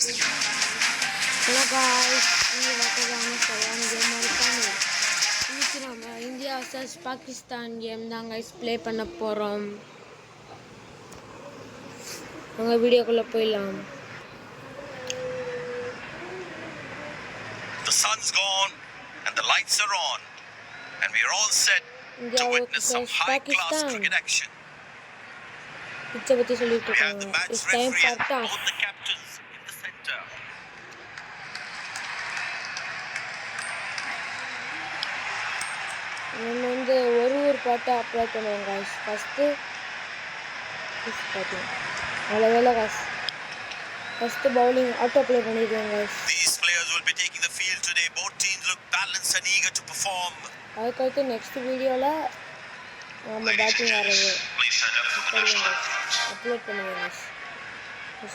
Hello guys, ini waktu saya game Maritime. Ini nama India vs Pakistan game தான் guys play பண்ண போறோம். நம்ம வீடியோக்குள்ள போய்லாம். The sun's gone and the lights are on and we are all set to witness some high-class cricket action. பிச்சை பத்தி சொல்லிட்டு We have the இருக்கோம். match It's time referee for and toss. both the captains in the center. நம்ம வந்து ஒரு பாட்டை apply பண்ணுவோம் guys. First பாத்தீங்க. நல்லவேளை guys. First bowling auto play பண்ணிடுவோம் guys. These players will be taking the field today. Both teams look balanced and eager to perform. அதுக்கடுத்து next வீடியோல நம்ம பேட்டிங் ஆடுறது அப்லோட் பண்ணுவோம் guys.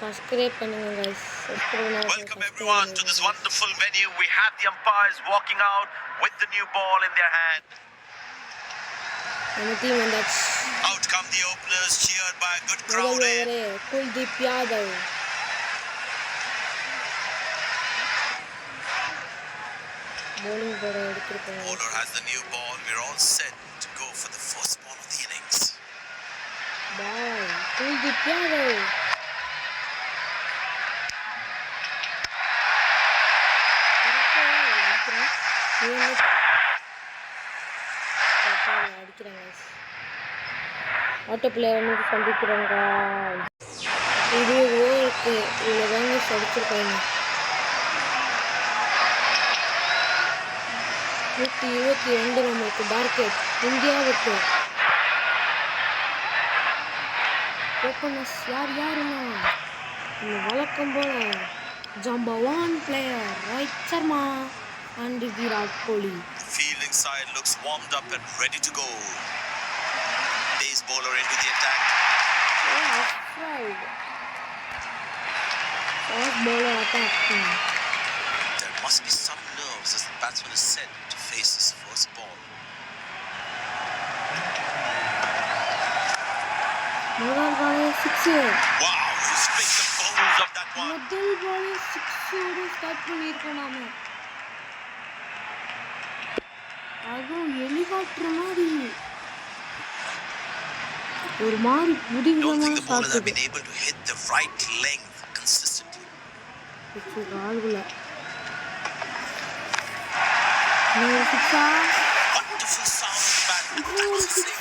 Subscribe பண்ணுங்க guys. Welcome everyone to this wonderful venue. We have the umpires walking out with the new ball in their hand. Out come the openers, cheered by a good crowd. Kuldeep Yadav. Bowler has the new ball. We're all set to go for the first ball of the innings. Ball. Kuldeep Yadav. Auto player சந்திக்கிறாங்க. இது ஓவருக்கு இவ்வளோதாங்க சடிச்சிருக்காங்க. 122 நம்மளுக்கு target இந்தியாவுக்கு. Openers யாருன்னா வழக்கம் போல ஜம்பவான் player Rohit Sharma and Virat Kohli. Fielding side looks warmed up and ready to go. Pace bowler into the attack. Right. Fast bowler attacking. There must be some nerves as the batsman is set to face his first ball. Modal ball is 6. Wow, he's picked the bones of that one. Modal ball is 6 ஓட start பண்ணிருக்கோம் நாம. அதுவும் helicopter மாதிரி ஒரு மாதிரி புடிவிதமான shot. Have been able to hit the right length consistently. இது கால்குல no six. Wonderful sound of the bat. No six.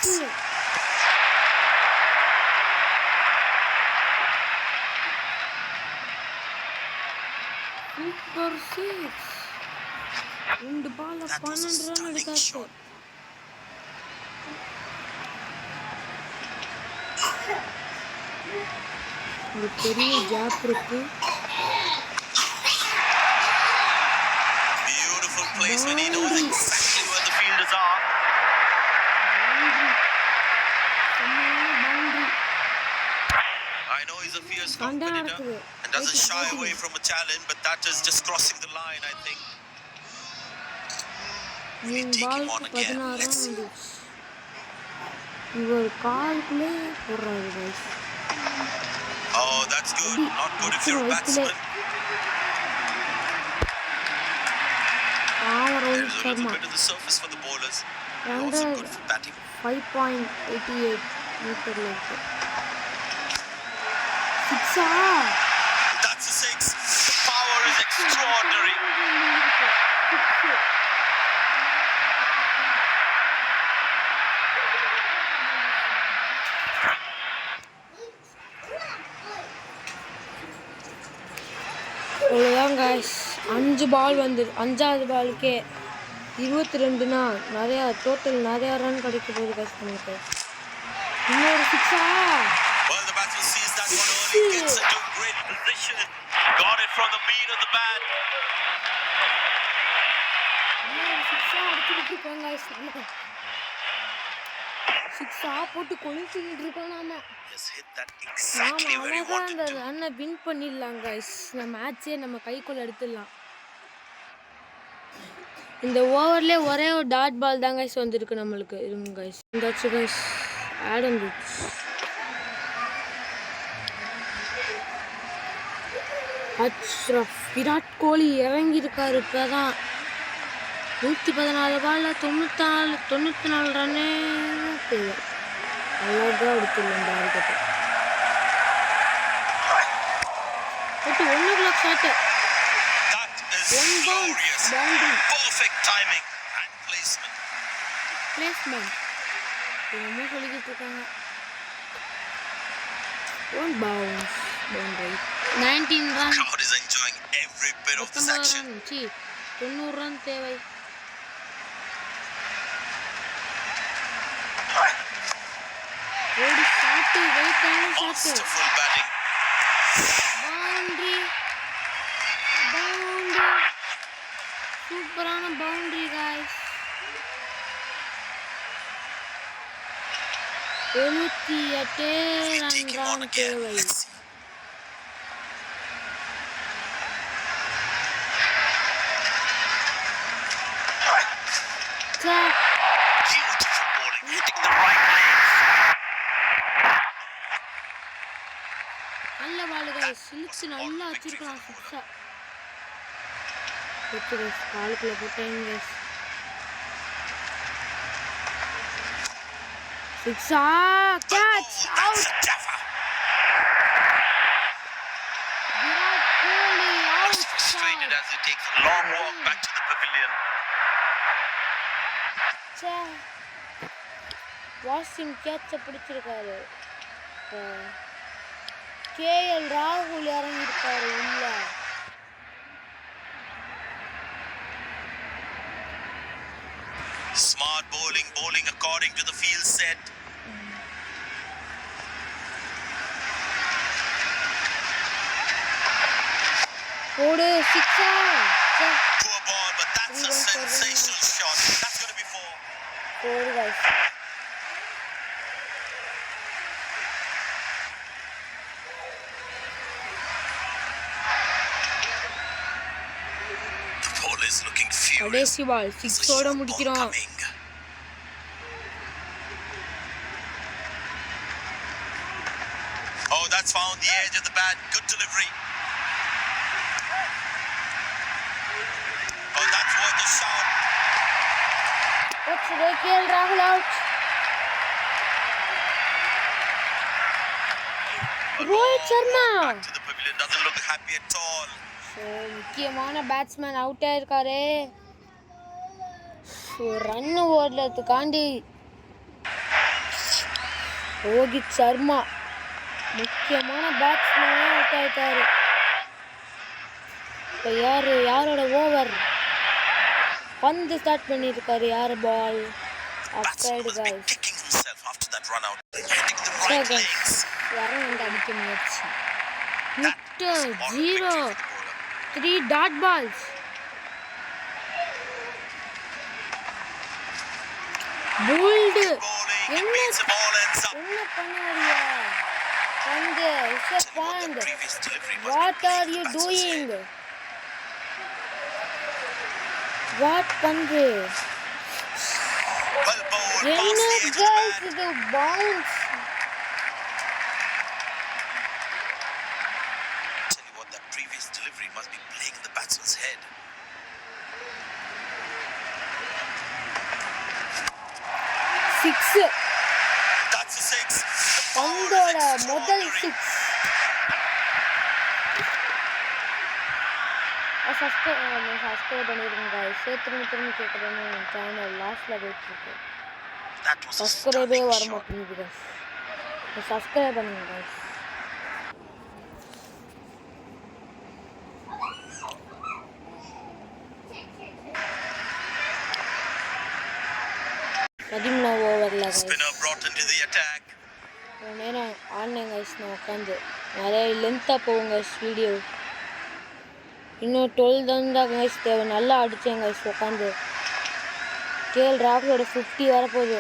Super 6. ரெண்டு பால்ல 12 ரன் எடுத்தாச்சு. ஒரு பெரிய கேப் இருக்கு. Beautiful placement. He knows exactly where the fielders are. I know he's a fierce competitor and doesn't shy away from a challenge, but that is just crossing the line, I think. We take him on again. Let's see. இவர் கால்குள்ளே போடுறாரு guys. Oh, that's good. Not good if you're a batsman. There's a little bit of the surface for the bowlers. Also good for batting. 5.88 meter length. 6. That's a 6. The power is extraordinary. அவ்வளோதான் guys. 5 பால் வந்து 5வது பாலுக்கே 22னா நிறையா total நிறையா run கிடைக்க போகுது guys நமக்கு. இன்னொரு 6. Well, the batsman sees that one early, gets into a great position, got it from the meat of the bat. இன்னொரு 6 அடிச்சுட்டு இருக்கோம் guys. 6 போட்டு கொளுத்திட்டு இருக்கோம் நாம. Just hit that exactly where you wanted to. Anna win பண்ணிடலாம் guys. நம்ம மேட்சே நம்ம கைக்குள்ள எடுத்துடலாம். இந்த ஓவர்ல ஒரே ஒரு டாட் பால் தான் guys வந்திருக்கு நம்மளுக்கு. இருங்க guys. இந்தாச்சு guys. ஆடம் ரூட்ஸ். 1 அஷ்ரஃப் விராட் கோலி இறங்கியிருக்காரு இப்போதான். 114 பாலில் 94 ரன்னே தேவை. அழகாக அடிச்சிடலாம் இந்த ஆர்கட்டை. 1 o'clock shot. One bounce, boundary. Perfect timing and placement. என்னமோ சொல்லிக்கிட்டு இருக்காங்க. 1 bounce, boundary. 19 runs. Crowd is enjoying every bit of this action. 90 run தேவை. ஓடி ஷாட்டு, வெயிட்டான ஷாட்டு. Masterful batting. பவுண்டரி சூப்பரான boundary guys. 78 Take him on run again. தேவை. Let's see. Beautiful bowling, hitting the right leg. நல்ல பால் guys. சிலிக்ஸ் நல்லா வச்சிருக்கலாம். சிக்ஸா காலுக்குள்ள போட்டேன் காய்ஸ். சிக்ஸா catch out. Virat Kohli out. Frustrated as he takes a long walk back to the pavilion. வாஷிங் கேட்சை பிடிச்சிருக்காரு. கேஎல் ராகுல் இறங்கியிருக்காரு உள்ள. Smart bowling according to the field set. ஓடு சிக்ஸா. Poor ball, but that's a sensational shot. That's going to be 4. ஓடு guys. The ball is looking furious. கடைசி பால் 6 ஓட முடிக்கிறோம். Oh, that's found the edge of the bat. Good delivery. Oh, that's worth a shot. What's the KL Rahul out? Rohit Sharma. Back to the pavilion. Doesn't look happy at all. முக்கியமான batsman out ஆயிருக்காரு. Run ஓடலத்துக்காண்டி ரோஹித் சர்மா முக்கியமான batsman out ஆயிட்டாரு. இப்போ யாரோட over பந்து start பண்ணியிருக்காரு. யார் பால் அப்சைடு காய்ஸ். யாரும் வந்து அடிக்க முயற்சி. 0 3 டாட் பால்ஸ். போல்டு என்ன பண்ணுவீங்க? பந்து is a pond. What are you doing? What பந்து என்ன guys இது bounce. Tell you what, that previous delivery must be playing in the batsman's head. 6. That's a 6. பந்தோட முதல் 6. சப்ஸ்கிரைப் பண்ணிடுங்க guys. திரும்பி கேட்குறேன்னு சேனல் லாஸ்ட்டில் போயிட்டுருக்கு. சப்ஸ்கிரைபே வர மாட்டேங்குது guys. சப்ஸ்கிரைப் பண்ணுங்க guys. ஓவரில் Spinner brought into the attack. நேரம் ஆன்லைன் guys. நான் உட்காந்து நிறைய லென்த்தாக போகும் guys வீடியோ. இன்னும் 12 தான் guys தேவை. நல்லா அடித்தேன் guys உட்காந்து. கேஎல் ராகுலோட 50 வரப்போகுது.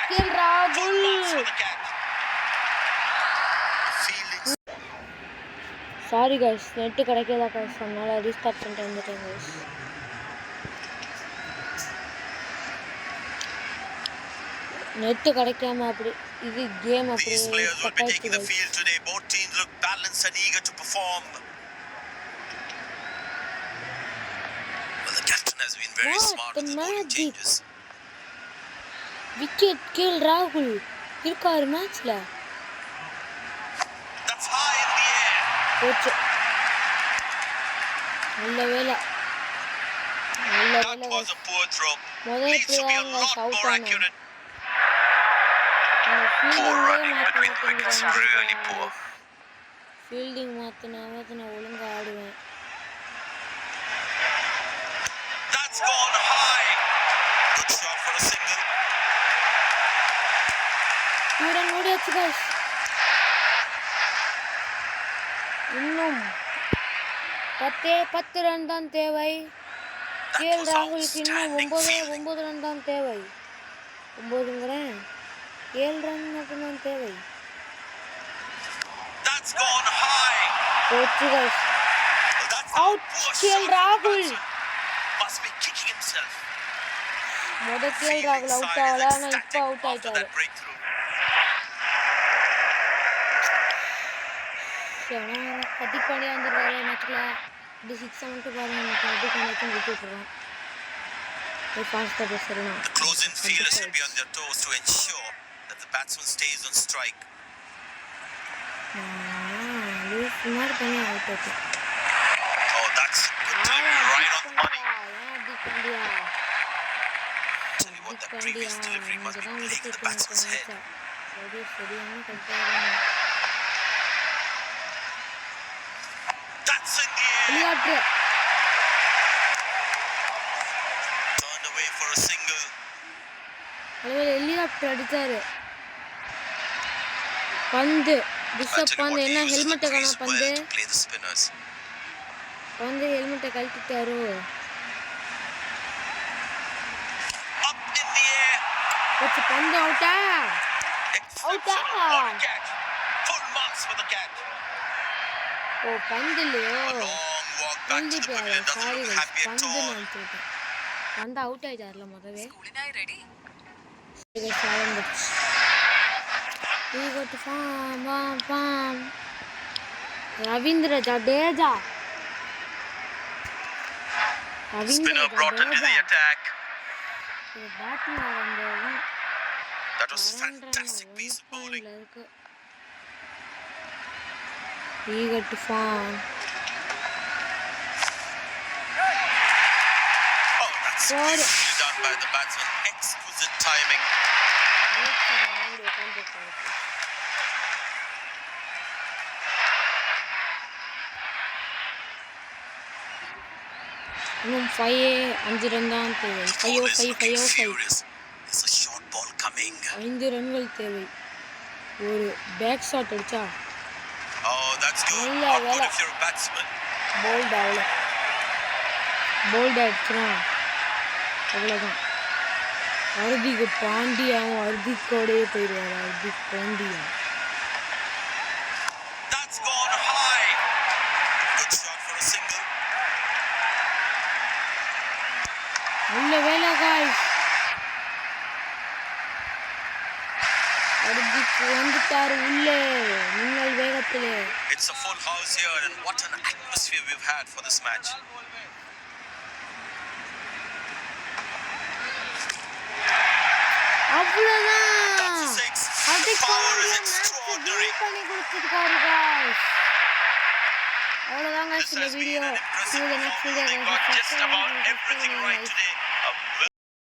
கேஎல் ராகுல் சாரி guys, நெட்டு கிடைக்கல guys. அதனால ரீஸ்டார்ட் பண்ணிட்டு வந்துட்டேன் guys. நெட்டு கிடைக்காம அப்படி இது கேம் These அப்படியே players will ஸ்டக் be ஆயிடுச்சு taking the guys. field today. Both teams look balanced and eager to perform. Well, the captain has been very What smart the with his bowling magic? changes. Wicket கீழ் ராகுல் இருக்காரு மேட்ச்ல. That's high in the air. போச்சு. நல்ல வேலை. That was a poor throw. முதல் Needs to be a player lot out more ஆனாங்க. accurate. Poor running between the wickets, really poor. Fielding மாத்தினாவது நான் ஒழுங்கா ஆடுவேன். That's gone high. Good shot for a single. Run ஓடியாச்சு guys. இன்னும் 10 run தான் தேவை. கேஎல் ராகுலுக்கு இன்னும் 9 ரன் தான் தேவை. 9ங்கிறேன் 7 ரன் மட்டும்தான் தேவை. That's gone high. போச்சு guys. Out கேஎல் ராகுல். Must be kicking himself. KL ராகுல் அவுட் ஆகல, ஆனா இப்போ அவுட் ஆயிட்டாரு. ஹர்திக் பாண்டியா வந்துருக்காரு மேட்ச்ல. இது 6 மட்டும் பாருங்க, நம்ம ஹர்திக் பாண்டியாக்கும் விட்டுறோம். ஃபாஸ்டா பேசுறேன். The close-in fielders should be on their toes to ensure that the batsman stays on strike. Loose மாதிரி பண்ணி அவுட் ஆச்சு. Oh, that's good delivery, right on the money. Hardik Pandya. Tell you what, that previous delivery must be playing the batsman's head. சரியான கட்டாயம். That's in the air. விளையாட்டு Turned away for a single. அளவில் helicopter அடிச்சாரு. பந்து disturb பந்து என்ன ஹெல்மெட்டை காண பந்து Play the spinners. பந்து ஹெல்மெட்டை கழட்டிட்டாரு. Up in the air. வச்சு பந்து அவுட்டா. Exceptional. What a catch. Full marks for the catch. ஓ பந்து இல்லையோ. A long walk back to the pavilion. Doesn't look happy at பந்து all. நினைச்சிட்டேன். பந்து அவுட் ஆயிட்டார்ல முதவே. Kulinai ready? இது சாலந்துச்சு. We go to farm. Ravindra Jadeja. Spinner brought into the attack. இது batting ஆடுறது. That was fantastic piece of bowling. Eager to farm. Oh, that's beautifully done by the batsman. Exquisite timing. இன்னும் 5 run தான் தேவை. 5 furious. There's a short ball coming. 5 ரன்கள் தேவை. ஒரு back shot அடிச்சா. Oh, that's good. Not good if you're a batsman. Bowled ஆயிடுச்சுனா அவ்வளோதான். ஹர்திக் பாண்டியாவும் ஹர்திக்கோடயே போயிடுவார். Hardik Pandya. That's gone high. Good shot for a single. நல்ல வேலை guys. ஹர்திக் வந்துட்டாரு உள்ளே மின்னல் வேகத்திலே. It's a full house here, and what an atmosphere we've had for this match. அவ்வளவுதான். That's a six. The Hardik power is Pandya extraordinary. Match பண்ணி கொடுத்துருக்காரு guys. அவ்வளவுதான் guys This இந்த has been video. an impressive See you the next video performance. They guys. got just about everything right today.